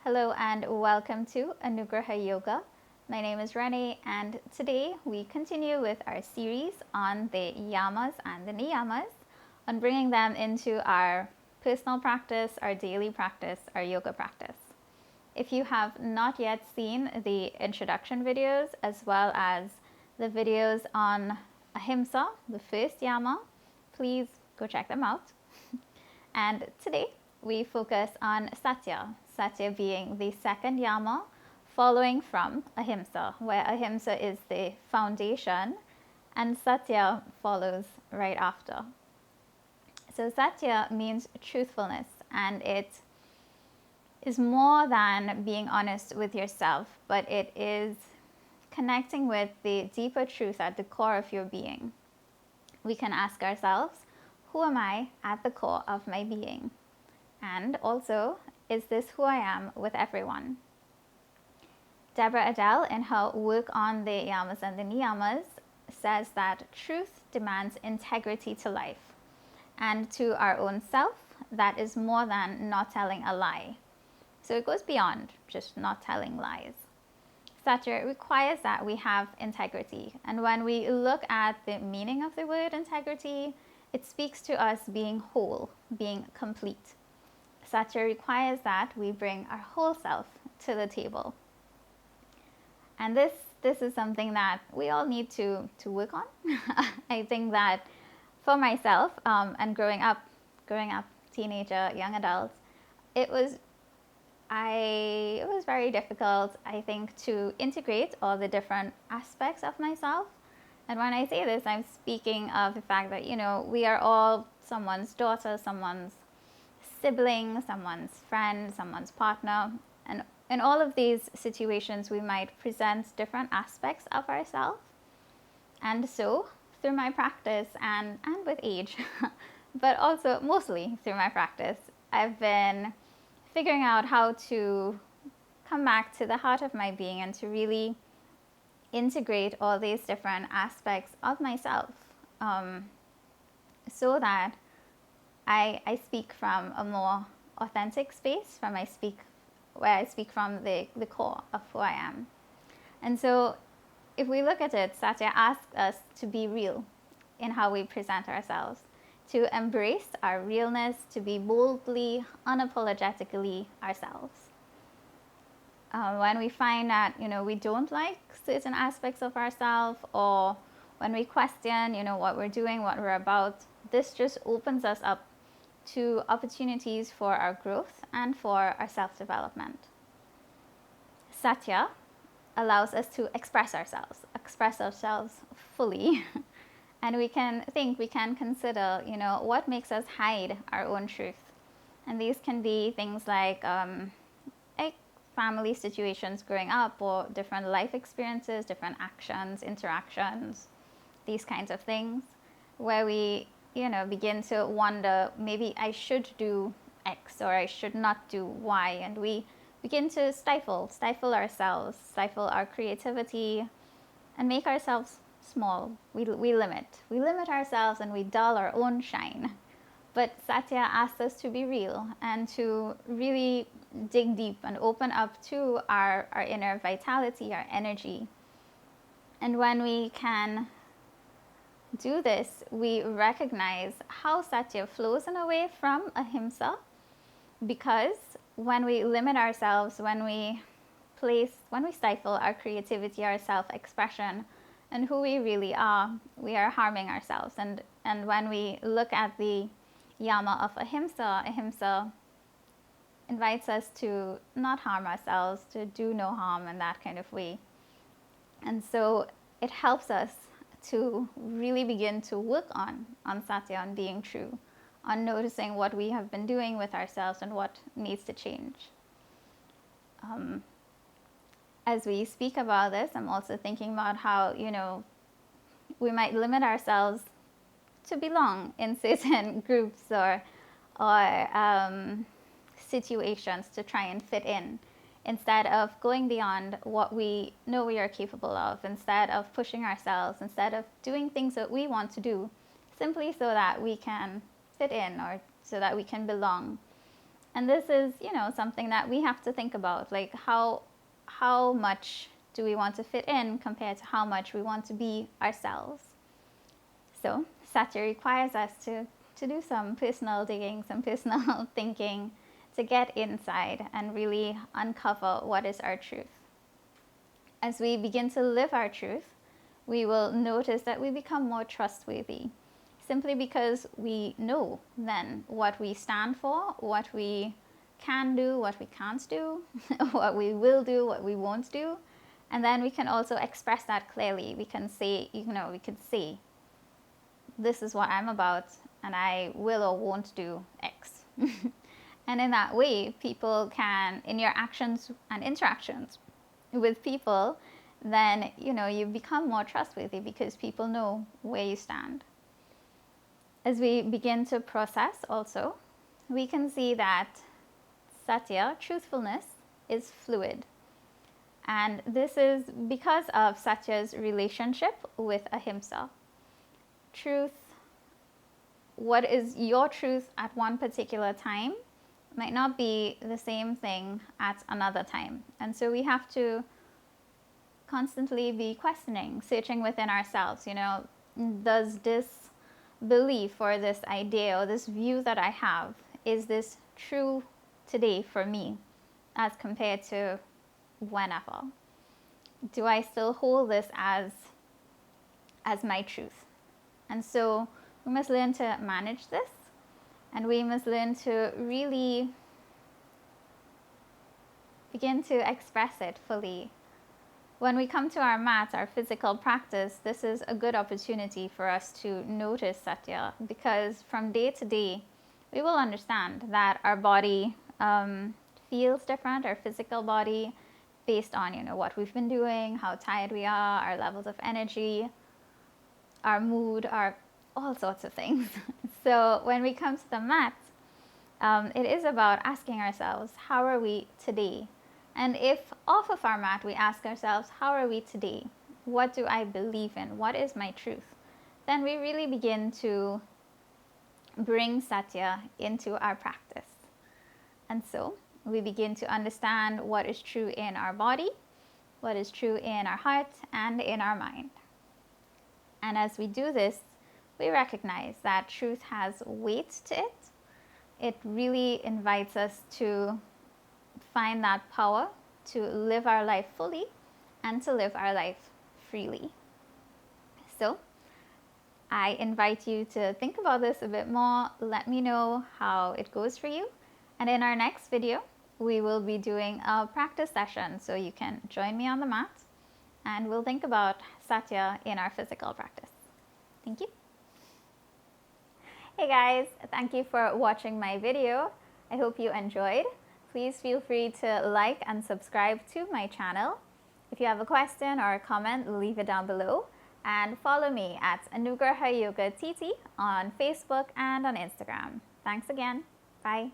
Hello and welcome to Anugraha Yoga. My name is Renee, and today we continue with our series on the Yamas and the Niyamas, on bringing them into our personal practice, our daily practice, our yoga practice. If you have not yet seen the introduction videos as well as the videos on ahimsa, the first yama, please go check them out. And today we focus on Satya, Satya being the second yama following from ahimsa, where ahimsa is the foundation and Satya follows right after. So Satya means truthfulness, and it is more than being honest with yourself, but it is connecting with the deeper truth at the core of your being. We can ask ourselves, who am I at the core of my being? And also, is this who I am with everyone? Deborah Adele, in her work on the Yamas and the Niyamas, says that truth demands integrity to life and to our own self. That is more than not telling a lie. So it goes beyond just not telling lies. Satya requires that we have integrity. And when we look at the meaning of the word integrity, it speaks to us being whole, being complete. Satya requires that we bring our whole self to the table. And this is something that we all need to work on. I think that for myself, and growing up, teenager, young adults, it was very difficult, I think, to integrate all the different aspects of myself. And when I say this, I'm speaking of the fact that, we are all someone's daughter, someone's sibling, someone's friend, someone's partner. And in all of these situations, we might present different aspects of ourselves. And so, through my practice and with age, but also mostly through my practice, I've been figuring out how to come back to the heart of my being and to really integrate all these different aspects of myself, so that I speak from a more authentic space, where I speak from the core of who I am. And so if we look at it, Satya asks us to be real in how we present ourselves, to embrace our realness, to be boldly, unapologetically ourselves. When we find that, we don't like certain aspects of ourselves, or when we question, what we're doing, what we're about, this just opens us up to opportunities for our growth and for our self-development. Satya allows us to express ourselves fully. And we can consider, what makes us hide our own truth. And these can be things like family situations growing up, or different life experiences, different actions, interactions, these kinds of things, where we, begin to wonder, maybe I should do X or I should not do Y. And we begin to stifle ourselves, stifle our creativity, and make ourselves small. We limit ourselves, and we dull our own shine. But Satya asks us to be real and to really dig deep and open up to our inner vitality, our energy. And when we can do this, we recognize how Satya flows in a way from ahimsa, because when we limit ourselves, when we stifle our creativity, our self-expression, and who we really are, we are harming ourselves. And when we look at the yama of ahimsa invites us to not harm ourselves, to do no harm in that kind of way. And so it helps us to really begin to work on Satya, on being true, on noticing what we have been doing with ourselves and what needs to change. As we speak about this, I'm also thinking about how, we might limit ourselves to belong in certain groups or situations, to try and fit in, instead of going beyond what we know we are capable of, instead of pushing ourselves, instead of doing things that we want to do simply so that we can fit in, or so that we can belong. And this is, something that we have to think about, like how much do we want to fit in compared to how much we want to be ourselves. So Satya requires us to do some personal digging, some personal thinking, to get inside and really uncover what is our truth. As we begin to live our truth, we will notice that we become more trustworthy, simply because we know then what we stand for, what we can do, what we can't do, what we will do, what we won't do. And then we can also express that clearly. We can say, this is what I'm about, and I will or won't do X. And in that way, people can, in your actions and interactions with people, then you become more trustworthy because people know where you stand. As we begin to process also, we can see that Satya, truthfulness, is fluid. And this is because of Satya's relationship with ahimsa. Truth, what is your truth at one particular time might not be the same thing at another time. And so we have to constantly be questioning, searching within ourselves, does this belief or this idea or this view that I have, is this true today for me as compared to whenever? Do I still hold this as my truth? And so we must learn to manage this, and we must learn to really begin to express it fully. When we come to our mat, our physical practice, this is a good opportunity for us to notice Satya, because from day to day, we will understand that our body feels different, our physical body, based on what we've been doing, how tired we are, our levels of energy, our mood, our all sorts of things. So when we come to the mat, it is about asking ourselves, how are we today? And if off of our mat we ask ourselves, how are we today? What do I believe in? What is my truth? Then we really begin to bring Satya into our practice. And so we begin to understand what is true in our body, what is true in our heart, and in our mind. And as we do this, we recognize that truth has weight to it. It really invites us to find that power to live our life fully and to live our life freely. So I invite you to think about this a bit more. Let me know how it goes for you. And in our next video, we will be doing a practice session, so you can join me on the mat and we'll think about Satya in our physical practice. Thank you. Hey guys, thank you for watching my video. I hope you enjoyed. Please feel free to like and subscribe to my channel. If you have a question or a comment, leave it down below. And follow me at Anugraha Yoga TT on Facebook and on Instagram. Thanks again. Bye.